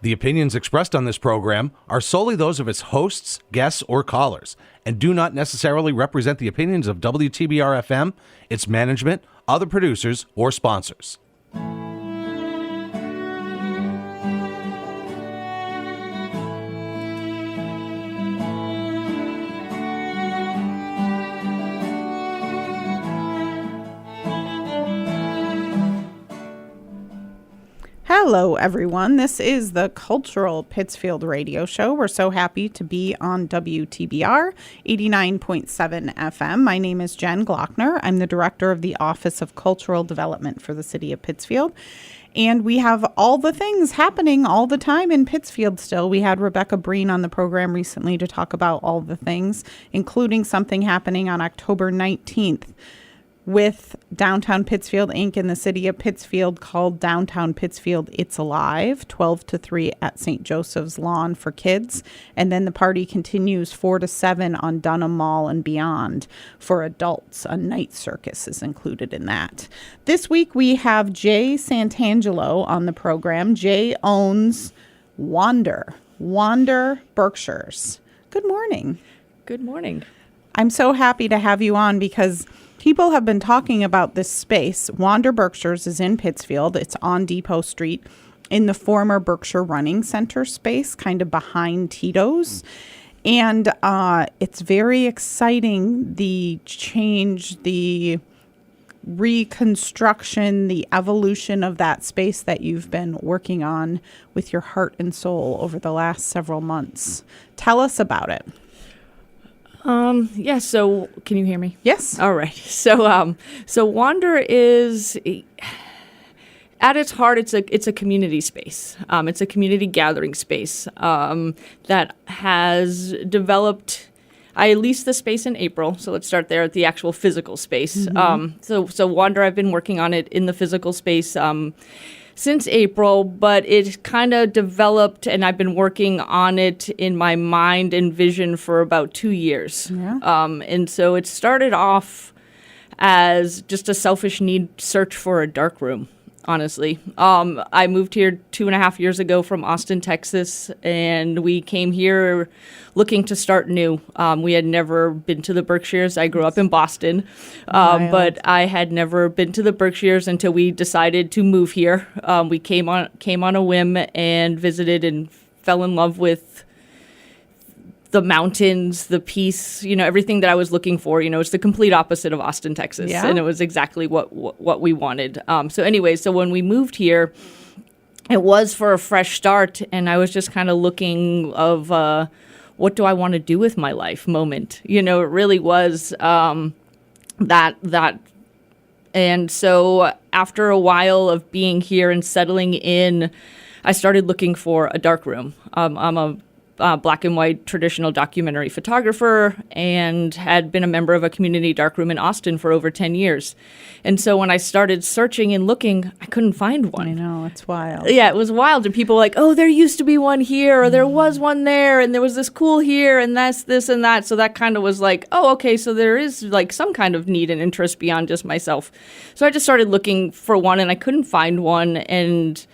The opinions expressed on this program are solely those of its hosts, guests, or callers, and do not necessarily represent the opinions of WTBR-FM, its management, other producers, or sponsors. Hello, everyone. This is the Cultural Pittsfield Radio Show. We're so happy to be on WTBR 89.7 FM. My name is Jen Glockner. I'm the Director of the Office of Cultural Development for the City of Pittsfield. And we have all the things happening all the time in Pittsfield still. We had Rebecca Breen on the program recently to talk about all the things, including something happening on October 19th. With Downtown Pittsfield Inc. in the city of Pittsfield called Downtown Pittsfield It's Alive, 12 to 3 at St. Joseph's Lawn for kids. And then the party continues 4 to 7 on Dunham Mall and beyond for adults. A night circus is included in that. This week we have Jay Santangelo on the program. Jay owns Wander Berkshires. Good morning. Good morning. I'm so happy to have you on because people have been talking about this space. Wander Berkshires is in Pittsfield. It's on Depot Street in the former Berkshire Running Center space, kind of behind Tito's. And it's very exciting, the change, the reconstruction, the evolution of that space that you've been working on with your heart and soul over the last several months. Tell us about it. So can you hear me? Yes. All right. So Wander is, at its heart, it's a community space. It's a community gathering space, that has developed. I leased the space in April, so let's start there at the actual physical space. Mm-hmm. So Wander, I've been working on it in the physical space, since April, but it kind of developed, and I've been working on it in my mind and vision for about 2 years. Yeah. And so it started off as just a selfish need search for a dark room, honestly. I moved here 2.5 years ago from Austin, Texas, and we came here looking to start new. We had never been to the Berkshires. I grew up in Boston, but I had never been to the Berkshires until we decided to move here. We came on a whim and visited and fell in love with the mountains, the peace, everything that I was looking for. It's the complete opposite of Austin, Texas. Yeah. And it was exactly what we wanted. So when we moved here, it was for a fresh start. And I was just kind of looking of what do I want to do with my life moment. It really was that. And so after a while of being here and settling in, I started looking for a dark room. I'm a black and white traditional documentary photographer and had been a member of a community darkroom in Austin for over 10 years. And so when I started searching and looking, I couldn't find one. I know, it's wild. Yeah, it was wild. And people were like, oh, there used to be one here, or there was one there, and there was this cool here, and that's this and that. So that kind of was like, oh, okay, so there is like some kind of need and interest beyond just myself. So I just started looking for one, and I couldn't find one. And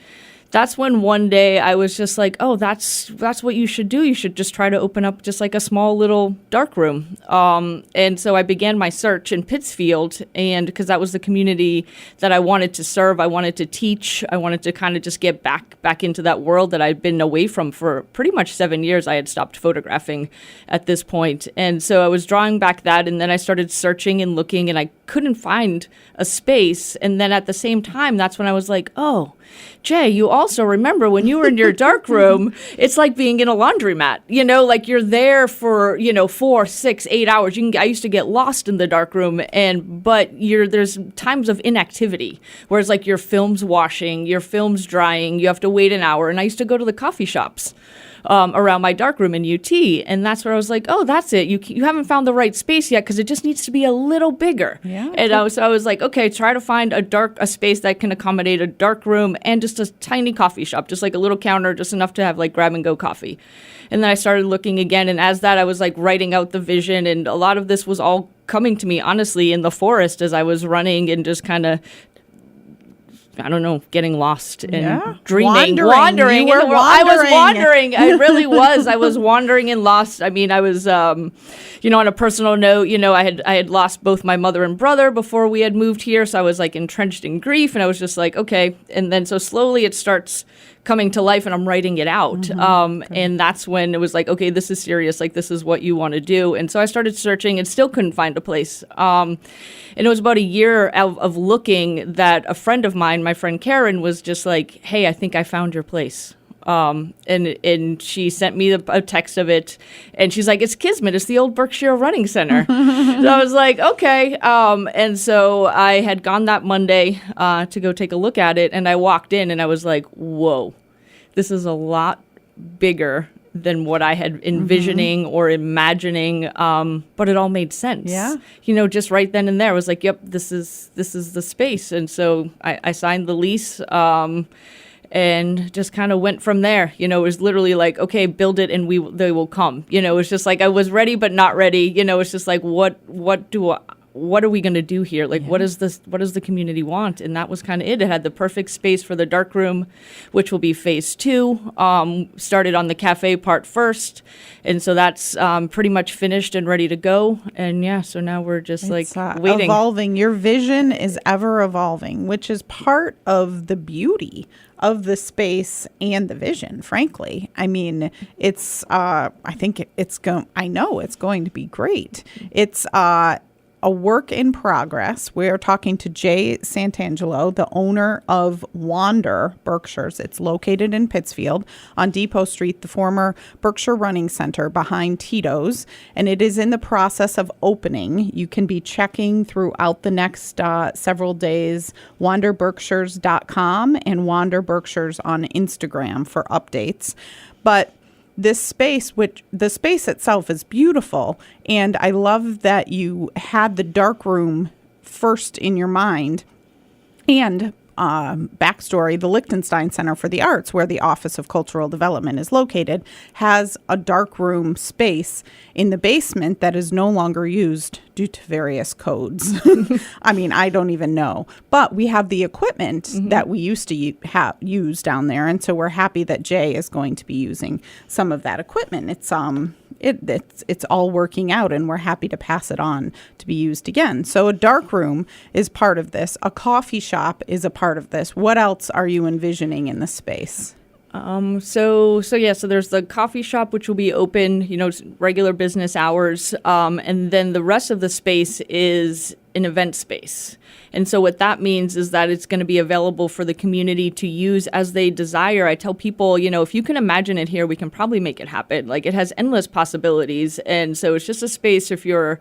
that's when one day I was just like, oh, that's what you should do. You should just try to open up just like a small little dark room. And so I began my search in Pittsfield, and because that was the community that I wanted to serve, I wanted to teach, I wanted to kind of just get back into that world that I'd been away from for pretty much 7 years. I had stopped photographing at this point. And so I was drawing back that, and then I started searching and looking, and I couldn't find a space. And then at the same time, that's when I was like, oh, Jay, you also remember when you were in your dark room, it's like being in a laundromat, like you're there for, 4, 6, 8 hours. I used to get lost in the dark room, but there's times of inactivity, whereas like your film's washing, your film's drying, you have to wait an hour. And I used to go to the coffee shops around my darkroom in UT. And that's where I was like, oh, that's it. You haven't found the right space yet because it just needs to be a little bigger. Yeah. And I was like, okay, try to find a space that can accommodate a dark room and just a tiny coffee shop, just like a little counter, just enough to have like grab and go coffee. And then I started looking again. And as that, I was like writing out the vision. And a lot of this was all coming to me, honestly, in the forest as I was running and just kind of I don't know, getting lost and Yeah. dreaming, Wandering. You were in the world. I was wandering. wandering. I really was. I was wandering and lost. I mean, I was, on a personal note, I had lost both my mother and brother before we had moved here. So I was like entrenched in grief, and I was just like, okay. And then so slowly it starts coming to life, and I'm writing it out. And that's when it was like, okay, this is serious. Like, this is what you want to do. And so I started searching and still couldn't find a place. And it was about a year of looking that a friend of mine, my friend Karen, was just like, hey, I think I found your place. And she sent me a text of it, and she's like, it's Kismet. It's the old Berkshire Running Center. So I was like, okay. And so I had gone that Monday to go take a look at it, and I walked in, and I was like, whoa, this is a lot bigger than what I had envisioning or imagining, but it all made sense. Yeah. Just right then and there, I was like, yep, this is the space. And so I signed the lease, and just kind of went from there. It was literally like, okay, build it and they will come. It was just like I was ready but not ready. It's just like what are we going to do here? Like, what does the community want? And that was kind of it. It had the perfect space for the dark room, which will be phase 2. Started on the cafe part first. And so that's pretty much finished and ready to go. And yeah, so now we're just waiting. Evolving. Your vision is ever evolving, which is part of the beauty of the space and the vision, frankly. I mean, it's, I know it's going to be great. It's, a work in progress. We're talking to Jay Santangelo, the owner of Wander Berkshires. It's located in Pittsfield on Depot Street, the former Berkshire Running Center behind Tito's, and it is in the process of opening. You can be checking throughout the next several days, wanderberkshires.com and Wander Berkshires on Instagram for updates. But this space, the space itself is beautiful, and I love that you had the dark room first in your mind. And backstory, the Liechtenstein Center for the Arts, where the Office of Cultural Development is located, has a dark room space in the basement that is no longer used due to various codes. I mean, I don't even know. But we have the equipment that we used to use down there, and so we're happy that Jay is going to be using some of that equipment. It's all working out, and we're happy to pass it on to be used again. So a dark room is part of this. A coffee shop is a part of this. What else are you envisioning in the space? So there's the coffee shop, which will be open, regular business hours. And then the rest of the space is an event space. And so what that means is that it's going to be available for the community to use as they desire. I tell people, if you can imagine it here, we can probably make it happen. Like, it has endless possibilities. And so it's just a space, if you're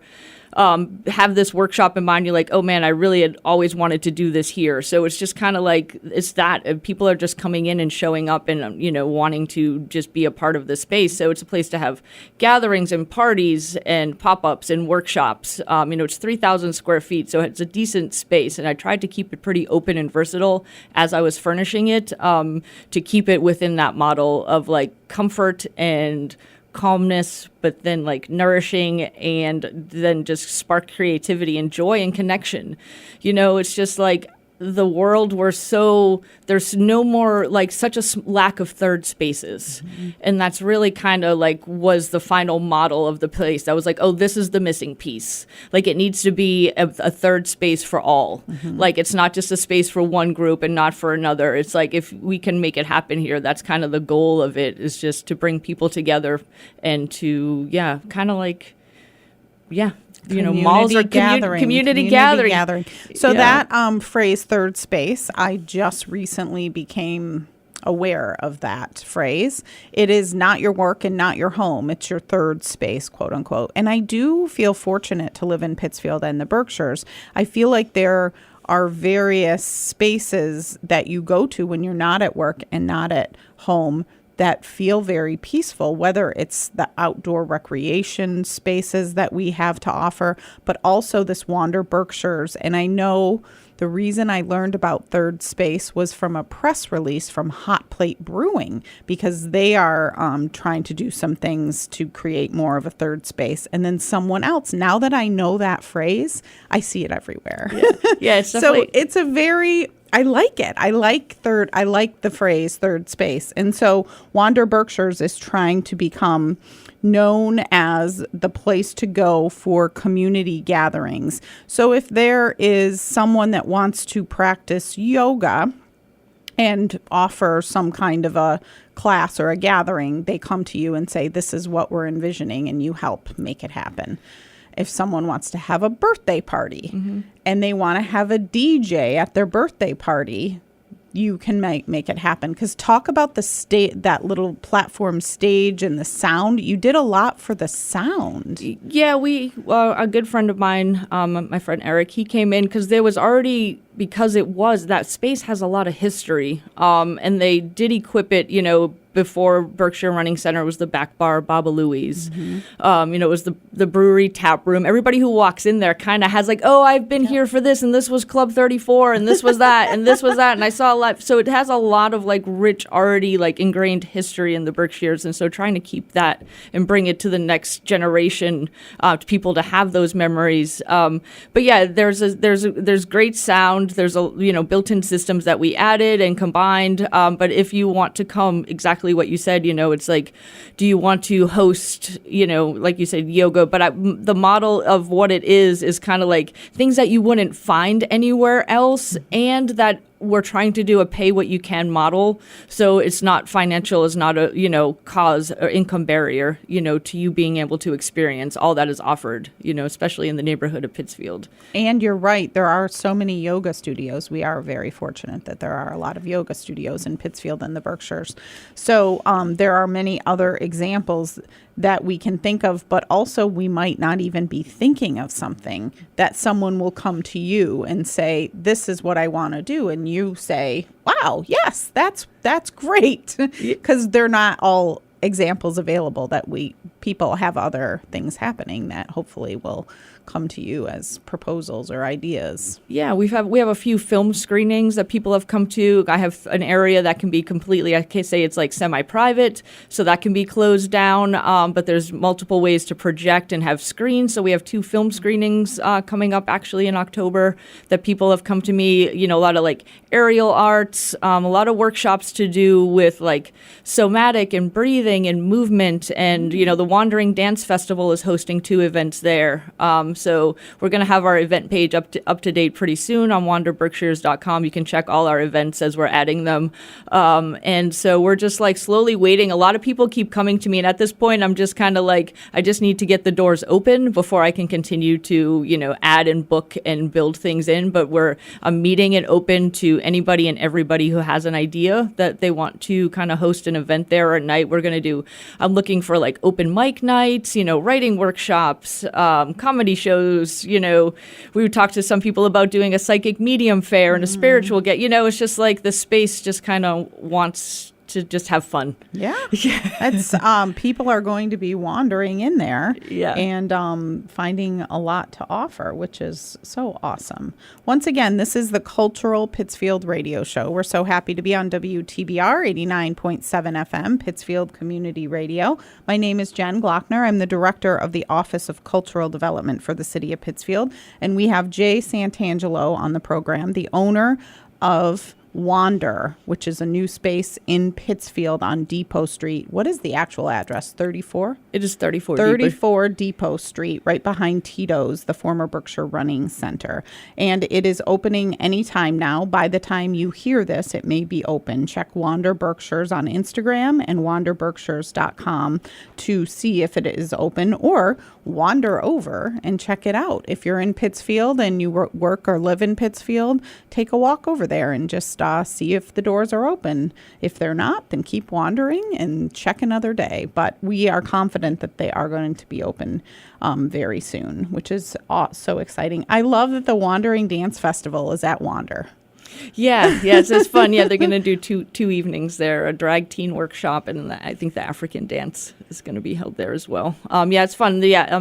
have this workshop in mind, you're like, oh man, I really had always wanted to do this here. So it's just kind of like, it's that people are just coming in and showing up and, wanting to just be a part of the space. So it's a place to have gatherings and parties and pop-ups and workshops. It's 3,000 square feet, so it's a decent space. And I tried to keep it pretty open and versatile as I was furnishing it, to keep it within that model of like comfort and calmness, but then like nourishing, and then just spark creativity and joy and connection. It's just like the world there's no more like such a lack of third spaces. And that's really kind of like was the final model of the place. I was like, oh, this is the missing piece. Like, it needs to be a third space for all. Like, it's not just a space for one group and not for another. It's like, if we can make it happen here, that's kind of the goal of it, is just to bring people together and to, malls are community gathering. So that phrase, third space, I just recently became aware of that phrase. It is not your work and not your home. It's your third space, quote unquote. And I do feel fortunate to live in Pittsfield and the Berkshires. I feel like there are various spaces that you go to when you're not at work and not at home that feel very peaceful, whether it's the outdoor recreation spaces that we have to offer, but also this Wander Berkshires. And I know the reason I learned about Third Space was from a press release from Hot Plate Brewing, because they are trying to do some things to create more of a third space. And then someone else, now that I know that phrase, I see it everywhere. Yeah, it's definitely... So it's a very... I like it. I like the phrase third space. And so Wander Berkshires is trying to become known as the place to go for community gatherings. So if there is someone that wants to practice yoga and offer some kind of a class or a gathering, they come to you and say, this is what we're envisioning, and you help make it happen. If someone wants to have a birthday party and they want to have a DJ at their birthday party, you can make it happen. Because talk about that little platform stage and the sound. You did a lot for the sound. Yeah, a good friend of mine, my friend Eric, he came in because there was already, because that space has a lot of history. And they did equip it, before Berkshire Running Center was the back bar, Baba Louie's. It was the brewery tap room. Everybody who walks in there kind of has like, oh, I've been here for this, and this was Club 34, and this was that, and this was that, and I saw a lot. So it has a lot of like rich, already like ingrained history in the Berkshires, and so trying to keep that and bring it to the next generation, to people to have those memories. But yeah, there's great sound. There's built-in systems that we added and combined. But if you want to come exactly what you said, it's like, do you want to host, like you said, yoga? But the model of what it is kind of like things that you wouldn't find anywhere else, and that we're trying to do a pay what you can model. So it's not financial, is not a, cause or income barrier, to you being able to experience all that is offered, especially in the neighborhood of Pittsfield. And you're right. There are so many yoga studios. We are very fortunate that there are a lot of yoga studios in Pittsfield and the Berkshires. So there are many other examples that we can think of, but also we might not even be thinking of something that someone will come to you and say, this is what I want to do. And you say, wow, yes, that's great. Because they're not all examples available that people have other things happening that hopefully will come to you as proposals or ideas. Yeah, we have a few film screenings that people have come to. I have an area that can be completely, I can say it's like semi-private, so that can be closed down, but there's multiple ways to project and have screens. So we have 2 film screenings coming up actually in October that people have come to me, a lot of like aerial arts, a lot of workshops to do with like somatic and breathing and movement, and the Wandering Dance Festival is hosting 2 events there. So we're going to have our event page up to date pretty soon on wanderberkshires.com. You can check all our events as we're adding them. And so we're just like slowly waiting. A lot of people keep coming to me, and at this point I'm just kind of like, I just need to get the doors open before I can continue to, add and book and build things in. But I'm meeting it open to anybody and everybody who has an idea that they want to kind of host an event there or a night. I'm looking for like open mic nights, writing workshops, comedy shows. We would talk to some people about doing a psychic medium fair and a spiritual it's just like the space just kind of wants to just have fun. Yeah. That's people are going to be wandering in there and finding a lot to offer, which is so awesome. Once again, this is the Cultural Pittsfield Radio Show. We're so happy to be on WTBR 89.7 FM, Pittsfield Community Radio. My name is Jen Glockner. I'm the Director of the Office of Cultural Development for the City of Pittsfield. And we have Jay Santangelo on the program, the owner of Wander, which is a new space in Pittsfield on Depot Street. What is the actual address? 34? It is 34. 34 Depot Street, right behind Tito's, the former Berkshire Running Center. And it is opening anytime now. By the time you hear this, it may be open. Check Wander Berkshires on Instagram and wanderberkshires.com to see if it is open, or wander over and check it out. If you're in Pittsfield and you work or live in Pittsfield, take a walk over there and just see if the doors are open. If they're not, then keep wandering and check another day. But we are confident that they are going to be open very soon, which is so exciting. I love that the Wandering Dance Festival is at Wander. Yeah, it's just fun. Yeah, they're going to do two evenings there, a drag teen workshop, and I think the African dance is going to be held there as well. Yeah, it's fun. Yeah,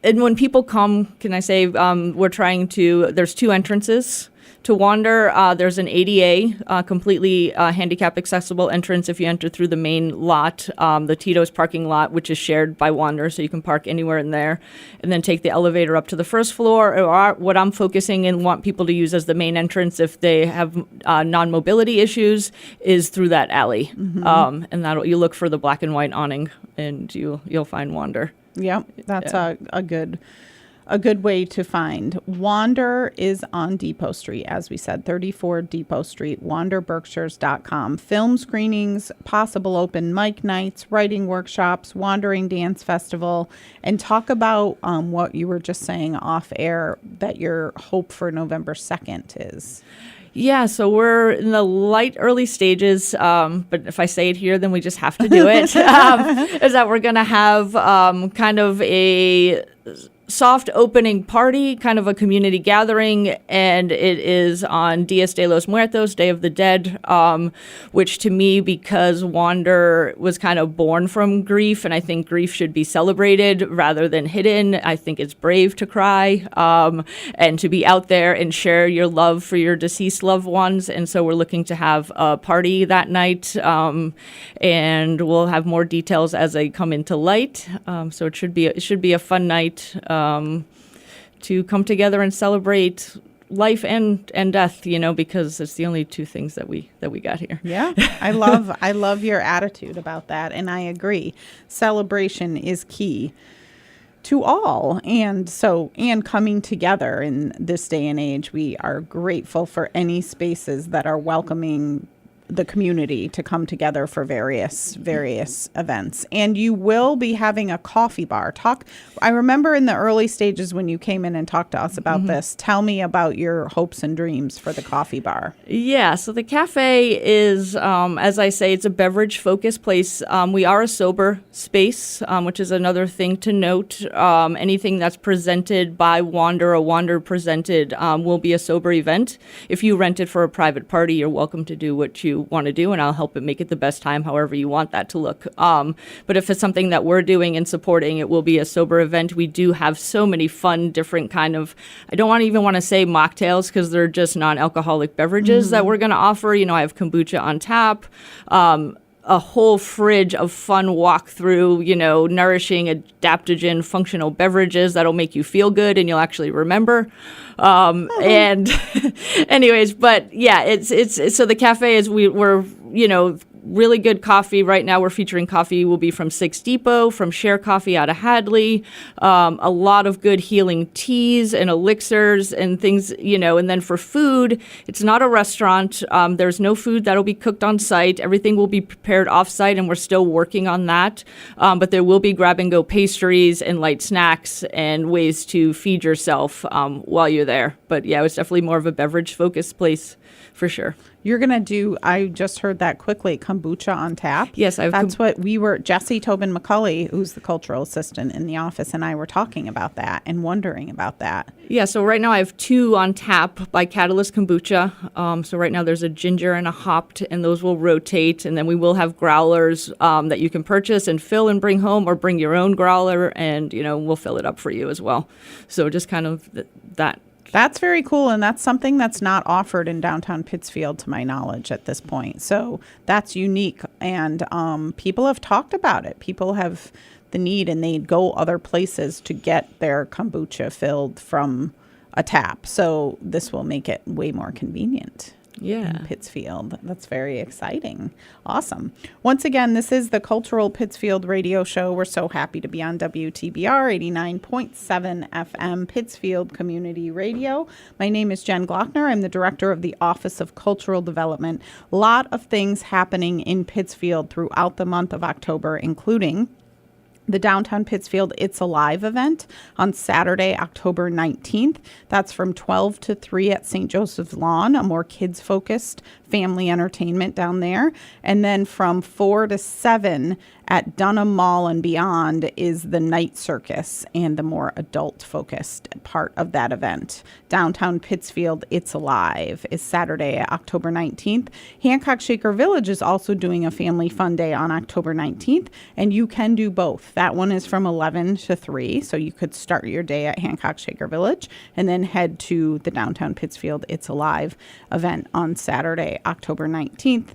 and when people come, can I say, we're trying to, there's 2 entrances To wander, there's an ADA, completely handicap accessible entrance if you enter through the main lot, the Tito's parking lot, which is shared by Wander, so you can park anywhere in there, and then take the elevator up to the first floor. Or what I'm focusing and want people to use as the main entrance if they have non-mobility issues is through that alley. And that'll you look for the black and white awning, and you'll find Wander. Yep, that's a good way to find. Wander is on Depot Street, as we said, 34 Depot Street, wanderberkshires.com. Film screenings, possible open mic nights, writing workshops, Wandering Dance Festival, and talk about what you were just saying off air that your hope for November 2nd is. Yeah, so we're in the light early stages, but if I say it here, then we just have to do it, is that we're going to have kind of a soft opening party, kind of a community gathering, and it is on Dias de los Muertos, Day of the Dead, which to me, because Wander was kind of born from grief, and I think grief should be celebrated rather than hidden. I think it's brave to cry, and to be out there and share your love for your deceased loved ones, and so we're looking to have a party that night, and we'll have more details as they come into light, so it should be a fun night, to come together and celebrate life and death, because it's the only two things that we got here. Yeah, I love your attitude about that, and I agree. Celebration is key to all, and coming together in this day and age, we are grateful for any spaces that are welcoming the community to come together for various events. And you will be having a coffee bar. I remember in the early stages when you came in and talked to us about this. Tell me about your hopes and dreams for the coffee bar. Yeah, so the cafe is, as I say, it's a beverage-focused place. We are a sober space, which is another thing to note. Anything that's presented by Wander or Wander presented will be a sober event. If you rent it for a private party, you're welcome to do what you want to do, and I'll help it make it the best time however you want that to look. But if it's something that we're doing and supporting, it will be a sober event. We do have so many fun, different kind of, I don't even want to say mocktails because they're just non-alcoholic beverages that we're going to offer. I have kombucha on tap, a whole fridge of fun walk-through, nourishing, adaptogen, functional beverages that'll make you feel good and you'll actually remember. And anyways, but yeah, it's so the cafe is, we're really good coffee. Right now we're featuring coffee will be from 6 Depot, from Share Coffee out of Hadley, a lot of good healing teas and elixirs and things, and then for food, it's not a restaurant. There's no food that'll be cooked on site. Everything will be prepared off site, and we're still working on that. But there will be grab and go pastries and light snacks and ways to feed yourself while you're there. But yeah, it's definitely more of a beverage focused place for sure. You're going to do, I just heard that quickly, kombucha on tap. Yes. That's what we were, Jesse Tobin McCulley, who's the cultural assistant in the office, and I were talking about that and wondering about that. Yeah, so right now I have 2 on tap by Catalyst Kombucha. So right now there's a ginger and a hopped, and those will rotate. And then we will have growlers that you can purchase and fill and bring home, or bring your own growler, and, we'll fill it up for you as well. So just kind of that. That's very cool, and that's something that's not offered in downtown Pittsfield, to my knowledge, at this point. So that's unique, and people have talked about it. People have the need, and they go other places to get their kombucha filled from a tap. So this will make it way more convenient. Yeah. In Pittsfield. That's very exciting. Awesome. Once again, this is the Cultural Pittsfield Radio Show. We're so happy to be on WTBR 89.7 FM, Pittsfield Community Radio. My name is Jen Glockner. I'm the director of the Office of Cultural Development. A lot of things happening in Pittsfield throughout the month of October, including the Downtown Pittsfield It's Alive event on Saturday, October 19th. That's from 12 to 3 at St. Joseph's Lawn, a more kids-focused family entertainment down there. And then from 4 to 7 at Dunham Mall and beyond is the night circus and the more adult-focused part of that event. Downtown Pittsfield, It's Alive is Saturday, October 19th. Hancock Shaker Village is also doing a family fun day on October 19th, and you can do both. That one is from 11 to 3, so you could start your day at Hancock Shaker Village and then head to the Downtown Pittsfield It's Alive event on Saturday, October 19th.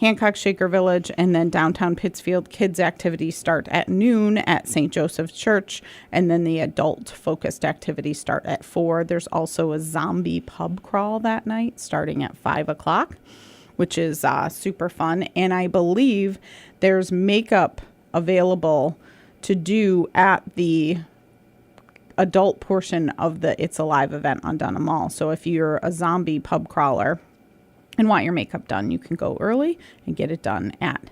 Hancock Shaker Village and then Downtown Pittsfield kids activities start at noon at St. Joseph's Church, and then the adult-focused activities start at 4. There's also a zombie pub crawl that night starting at 5 o'clock, which is super fun. And I believe there's makeup available to do at the adult portion of the It's Alive event on Dunham Mall. So if you're a zombie pub crawler and want your makeup done, you can go early and get it done at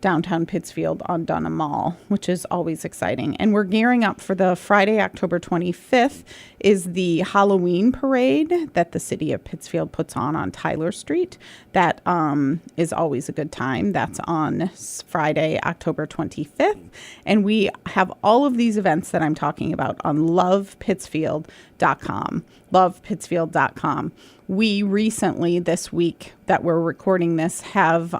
Downtown Pittsfield on Dunham Mall, which is always exciting. And we're gearing up for the Friday, October 25th is the Halloween parade that the city of Pittsfield puts on Tyler Street. That is always a good time. That's on Friday, October 25th. And we have all of these events that I'm talking about on lovepittsfield.com. lovepittsfield.com. We recently, this week that we're recording this, have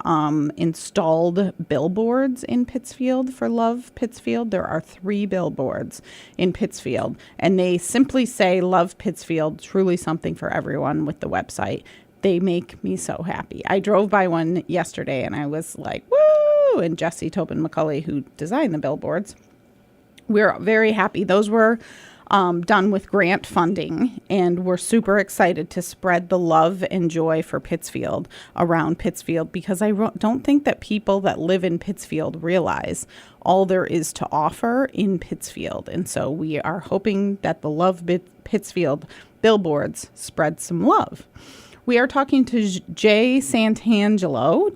installed billboards in Pittsfield for Love Pittsfield. There are 3 billboards in Pittsfield, and they simply say Love Pittsfield, truly something for everyone with the website. They make me so happy. I drove by one yesterday, and I was like, woo! And Jesse Tobin McCulley, who designed the billboards, we're very happy. Those were done with grant funding, and we're super excited to spread the love and joy for Pittsfield around Pittsfield, because I don't think that people that live in Pittsfield realize all there is to offer in Pittsfield. And so we are hoping that the Love Pittsfield billboards spread some love. We are talking to Jay Santangelo,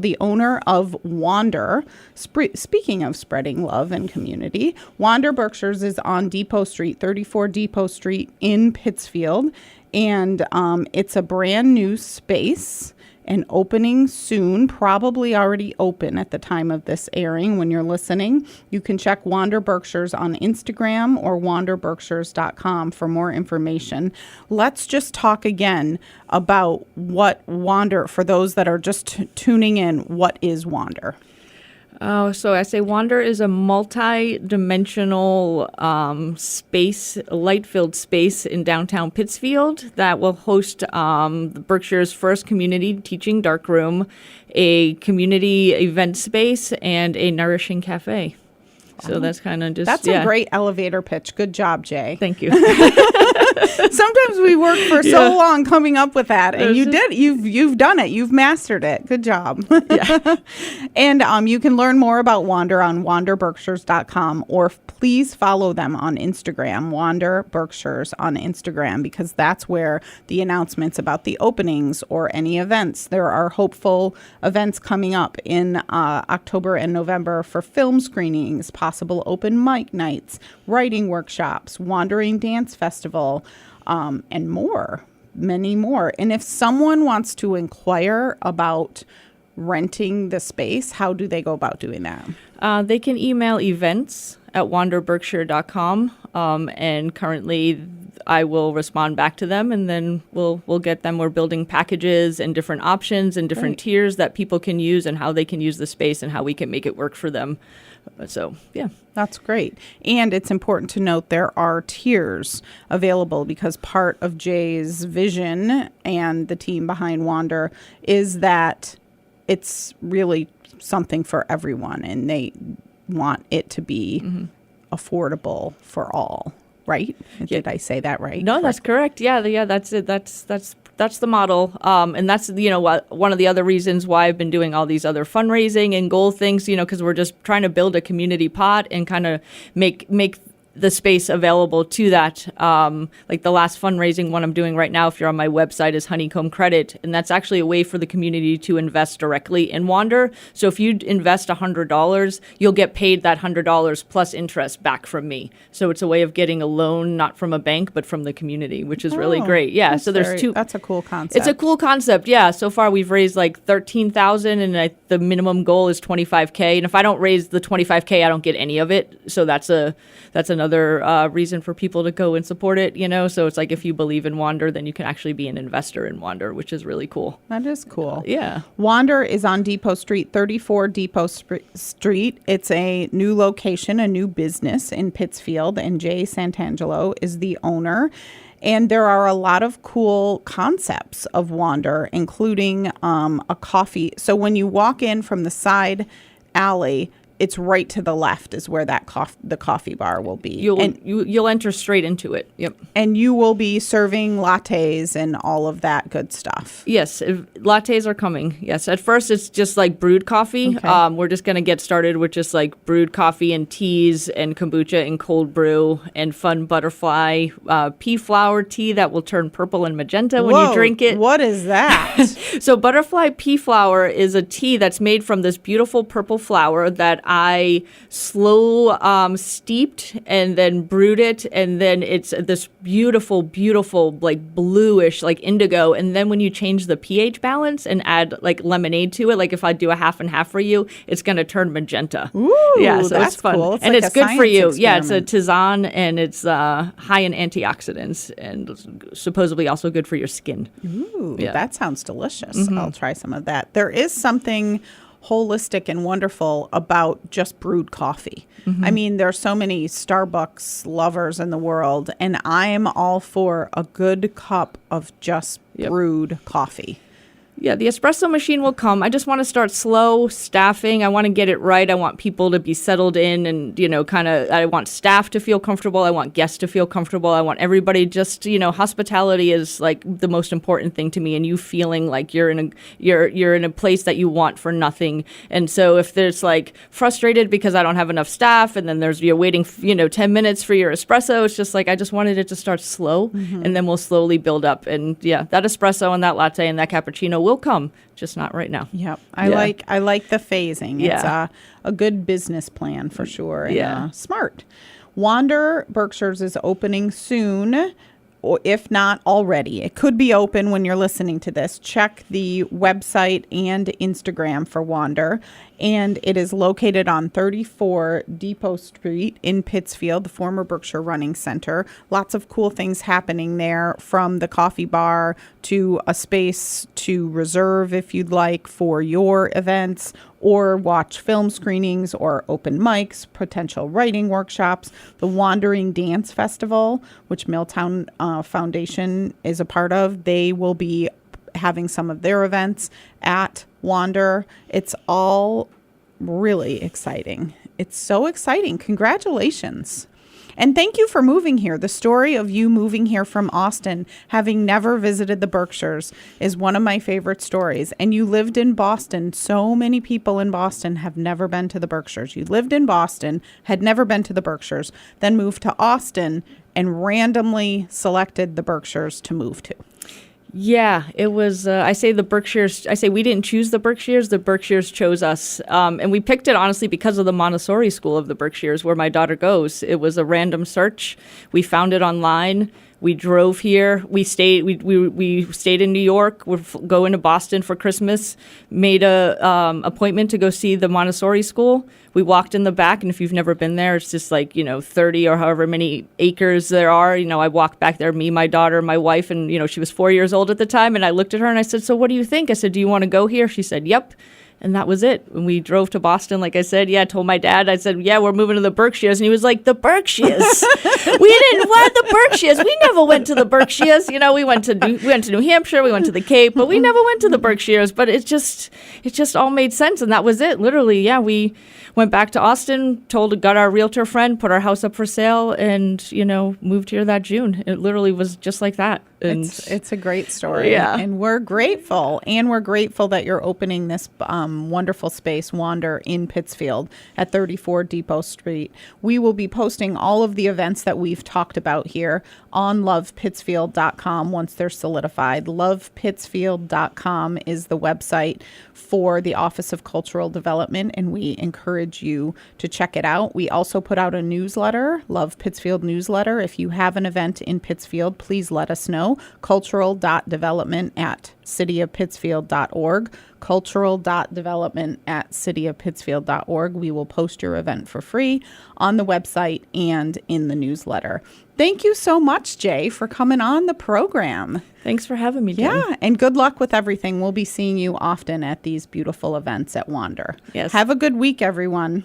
the owner of Wander. Speaking of spreading love and community, Wander Berkshires is on Depot Street, 34 Depot Street in Pittsfield. And it's a brand new space and opening soon, probably already open at the time of this airing when you're listening. You can check Wander Berkshires on Instagram or wanderberkshires.com for more information. Let's just talk again about what Wander, for those that are just tuning in, what is Wander? So I say Wander is a multi-dimensional space, light-filled space in downtown Pittsfield that will host the Berkshire's first community teaching darkroom, a community event space, and a nourishing cafe. So that's kind of just... That's a great elevator pitch. Good job, Jay. Thank you. Sometimes we work for so long coming up with that, and you did. You've done it. You've mastered it. Good job. Yeah. And you can learn more about Wander on wanderberkshires.com, or please follow them on Instagram, Wander Berkshires on Instagram, because that's where the announcements about the openings or any events. There are hopeful events coming up in October and November for film screenings, possible open mic nights, writing workshops, wandering dance festival, and more, many more. And if someone wants to inquire about renting the space, how do they go about doing that? They can email events@wanderberkshire.com, and currently I will respond back to them, and then we'll get them. We're building packages and different options and different tiers that people can use, and how they can use the space and how we can make it work for them. So, yeah. That's great. And it's important to note there are tiers available, because part of Jay's vision and the team behind Wander is that it's really something for everyone, and they want it to be affordable for all, right? Did I say that right? No, that's correct. Yeah, that's it. That's the model. And that's, one of the other reasons why I've been doing all these other fundraising and goal things, because we're just trying to build a community pot and kind of make the space available to that. Like the last fundraising one I'm doing right now, if you're on my website, is Honeycomb Credit. And that's actually a way for the community to invest directly in Wander. So if you invest $100, you'll get paid that $100 plus interest back from me. So it's a way of getting a loan, not from a bank, but from the community, which is really great. Yeah. So there's that's a cool concept. It's a cool concept. Yeah. So far we've raised like 13,000 and the minimum goal is 25K. And if I don't raise the 25K, I don't get any of it. So that's another reason for people to go and support it, So it's like if you believe in Wander, then you can actually be an investor in Wander, which is really cool. That is cool. Yeah. Wander is on Depot Street, 34 Depot Street. It's a new location, a new business in Pittsfield, and Jay Santangelo is the owner. And there are a lot of cool concepts of Wander, including a coffee. So when you walk in from the side alley, it's right to the left is where that the coffee bar will be. You'll enter straight into it. Yep. And you will be serving lattes and all of that good stuff. Yes, lattes are coming. Yes, at first it's just like brewed coffee. Okay. We're just going to get started with just like brewed coffee and teas and kombucha and cold brew and fun butterfly pea flower tea that will turn purple and magenta when you drink it. What is that? So butterfly pea flower is a tea that's made from this beautiful purple flower that I slow steeped and then brewed it, and then it's this beautiful, beautiful like bluish like indigo. And then when you change the pH balance and add like lemonade to it, like if I do a half and half for you, it's going to turn magenta. Ooh, yeah, so that's it's fun, cool. It's and like it's a good for you. science Yeah, it's a experiment. tisane, and it's high in antioxidants and supposedly also good for your skin. Ooh, Yeah. that sounds delicious. I'll try some of that. There is something holistic and wonderful about just brewed coffee. I mean, there are so many Starbucks lovers in the world, and I'm all for a good cup of just brewed coffee. Yeah, the espresso machine will come. I just want to start slow staffing. I want to get it right. I want people to be settled in and, I want staff to feel comfortable. I want guests to feel comfortable. I want everybody just, hospitality is like the most important thing to me, and you feeling like you're in a place that you want for nothing. And so if there's like frustrated because I don't have enough staff, and then you're waiting, 10 minutes for your espresso, it's just like I just wanted it to start slow, and then we'll slowly build up. And yeah, that espresso and that latte and that cappuccino will come, just not right now. Yep. I like the phasing. Yeah. It's a good business plan for sure. And, Yeah. Smart. Wander Berkshires is opening soon, or if not already. It could be open when you're listening to this. Check the website and Instagram for Wander. And it is located on 34 Depot Street in Pittsfield, the former Berkshire Running Center. Lots of cool things happening there, from the coffee bar to a space to reserve if you'd like for your events, or watch film screenings or open mics, potential writing workshops, the Wandering Dance Festival, which Milltown Foundation is a part of. They will be having some of their events at Wander. It's all really exciting. It's so exciting. Congratulations. And thank you for moving here. The story of you moving here from Austin, having never visited the Berkshires, is one of my favorite stories. And you lived in Boston. So many people in Boston have never been to the Berkshires. You lived in Boston, had never been to the Berkshires, then moved to Austin and randomly selected the Berkshires to move to. Yeah, it was, I say we didn't choose the Berkshires chose us. And we picked it, honestly, because of the Montessori school of the Berkshires, where my daughter goes. It was a random search. We found it online. We drove here. We stayed in New York. We're going to Boston for Christmas. Made a appointment to go see the Montessori school. We walked in the back, and if you've never been there, it's just like 30 or however many acres there are. I walked back there, me, my daughter, my wife, and she was 4 years old at the time. And I looked at her and I said, "So what do you think?" I said, "Do you want to go here?" She said, "Yep." And that was it. When we drove to Boston, like I said, I told my dad, I said, "Yeah, we're moving to the Berkshires." And he was like, "The Berkshires? What the Berkshires? We never went to the Berkshires. We went to New Hampshire, we went to the Cape, but we never went to the Berkshires." But it just all made sense. And that was it. Literally, we went back to Austin, got our realtor friend, put our house up for sale, and, moved here that June. It literally was just like that. And It's a great story. Yeah. And we're grateful. And we're grateful that you're opening this wonderful space, Wander, in Pittsfield at 34 Depot Street. We will be posting all of the events that we've talked about here on lovepittsfield.com once they're solidified. Lovepittsfield.com is the website for the Office of Cultural Development, and we encourage you to check it out. We also put out a newsletter, Love Pittsfield newsletter. If you have an event in Pittsfield, please let us know. cultural.development@cityofpittsfield.org. cultural.development@cityofpittsfield.org. We will post your event for free on the website and in the newsletter. Thank you so much, Jay, for coming on the program. Thanks for having me, Jen. Yeah, and good luck with everything. We'll be seeing you often at these beautiful events at Wander. Yes. Have a good week, everyone.